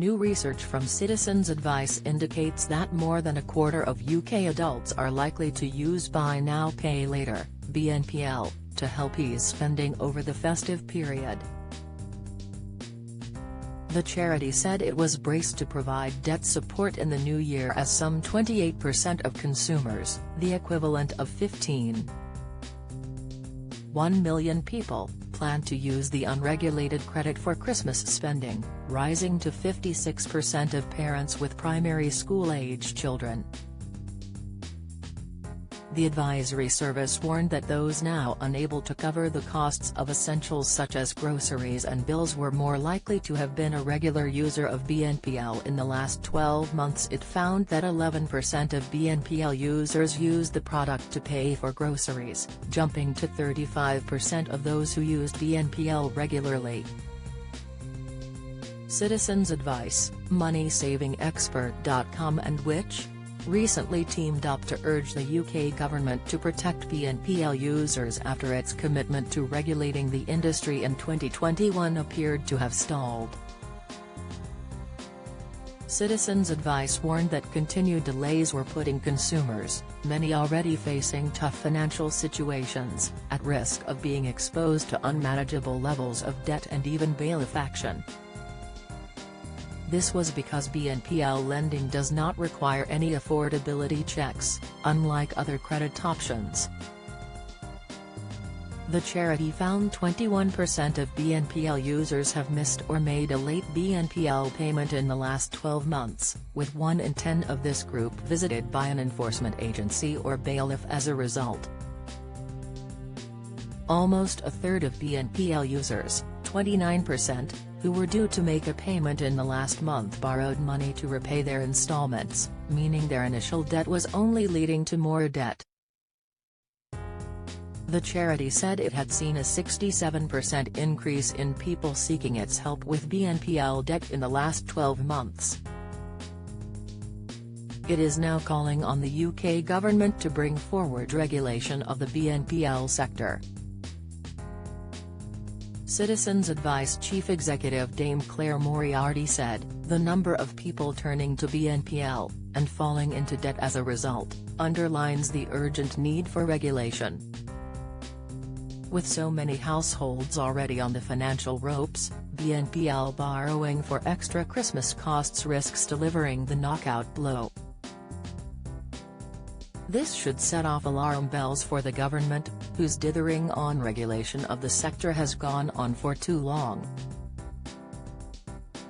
New research from Citizens Advice indicates that more than a quarter of UK adults are likely to use Buy Now Pay Later (BNPL) to help ease spending over the festive period. The charity said it was braced to provide debt support in the new year as some 28% of consumers, the equivalent of 15.1 million people, plan to use the unregulated credit for Christmas spending, rising to 56% of parents with primary school-age children. The advisory service warned that those now unable to cover the costs of essentials such as groceries and bills were more likely to have been a regular user of BNPL in the last 12 months. It found that 11% of BNPL users used the product to pay for groceries, jumping to 35% of those who used BNPL regularly. Citizens Advice, MoneySavingExpert.com and Which? Recently teamed up to urge the UK government to protect BNPL users after its commitment to regulating the industry in 2021 appeared to have stalled. Citizens Advice warned that continued delays were putting consumers, many already facing tough financial situations, at risk of being exposed to unmanageable levels of debt and even bailiff action. This was because BNPL lending does not require any affordability checks, unlike other credit options. The charity found 21% of BNPL users have missed or made a late BNPL payment in the last 12 months, with 1 in 10 of this group visited by an enforcement agency or bailiff as a result. Almost a third of BNPL users, 29%, who were due to make a payment in the last month borrowed money to repay their installments, meaning their initial debt was only leading to more debt. The charity said it had seen a 67% increase in people seeking its help with BNPL debt in the last 12 months. It is now calling on the UK government to bring forward regulation of the BNPL sector. Citizens Advice Chief Executive Dame Claire Moriarty said, "The number of people turning to BNPL, and falling into debt as a result, underlines the urgent need for regulation." With so many households already on the financial ropes, BNPL borrowing for extra Christmas costs risks delivering the knockout blow. This should set off alarm bells for the government, whose dithering on regulation of the sector has gone on for too long.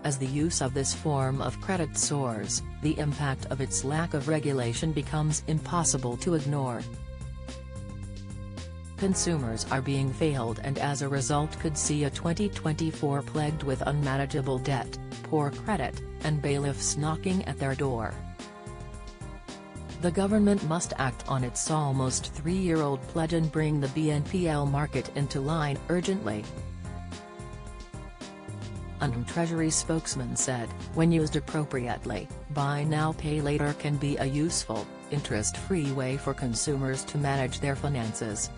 As the use of this form of credit soars, the impact of its lack of regulation becomes impossible to ignore. Consumers are being failed and as a result could see a 2024 plagued with unmanageable debt, poor credit, and bailiffs knocking at their door. The government must act on its almost 3-year-old pledge and bring the BNPL market into line urgently. A Treasury spokesman said, "When used appropriately, Buy Now Pay Later can be a useful, interest-free way for consumers to manage their finances.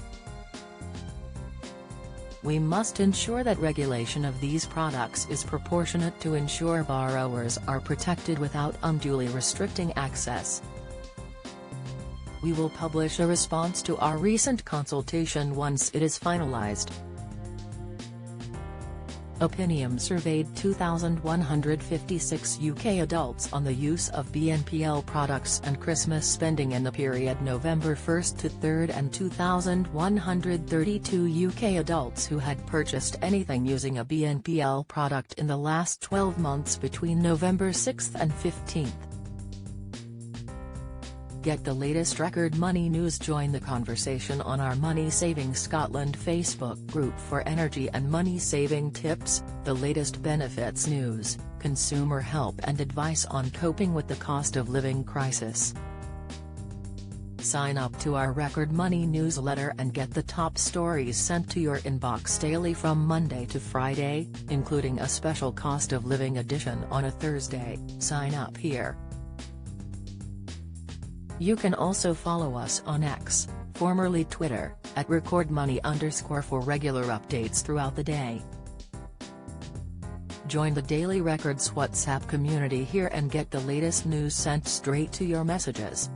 We must ensure that regulation of these products is proportionate to ensure borrowers are protected without unduly restricting access. We will publish a response to our recent consultation once it is finalized." Opinium surveyed 2,156 UK adults on the use of BNPL products and Christmas spending in the period November 1st to 3rd and 2,132 UK adults who had purchased anything using a BNPL product in the last 12 months between November 6th and 15th. Get the latest record money news. Join the conversation on our Money Saving Scotland Facebook group for energy and money saving tips, the latest benefits news, consumer help and advice on coping with the cost of living crisis. Sign up to our Record Money newsletter and get the top stories sent to your inbox daily from Monday to Friday, including a special cost of living edition on a Thursday. Sign up here. You can also follow us on X, formerly Twitter, @RecordMoney_ for regular updates throughout the day. Join the Daily Records WhatsApp community here and get the latest news sent straight to your messages.